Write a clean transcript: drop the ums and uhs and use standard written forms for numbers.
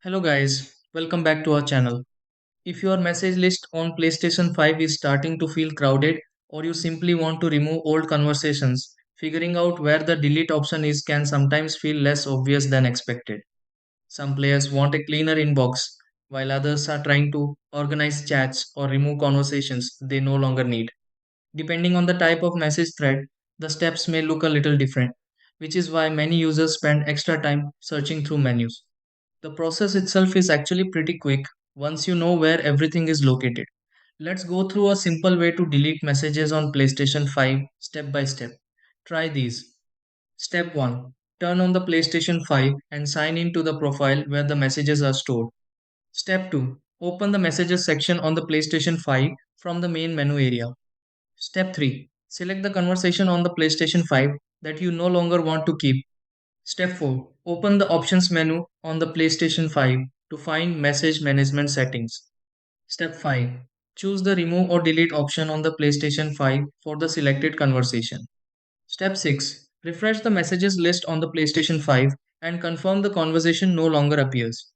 Hello guys, welcome back to our channel. If your message list on PlayStation 5 is starting to feel crowded or you simply want to remove old conversations, figuring out where the delete option is can sometimes feel less obvious than expected. Some players want a cleaner inbox, while others are trying to organize chats or remove conversations they no longer need. Depending on the type of message thread, the steps may look a little different, which is why many users spend extra time searching through menus. The process itself is actually pretty quick once you know where everything is located. Let's go through a simple way to delete messages on PlayStation 5 step by step. Try these. Step 1. Turn on the PlayStation 5 and sign in to the profile where the messages are stored. Step 2. Open the messages section on the PlayStation 5 from the main menu area. Step 3. Select the conversation on the PlayStation 5 that you no longer want to keep. Step 4. Open the Options menu on the PlayStation 5 to find Message Management settings. Step 5. Choose the Remove or Delete option on the PlayStation 5 for the selected conversation. Step 6. Refresh the messages list on the PlayStation 5 and confirm the conversation no longer appears.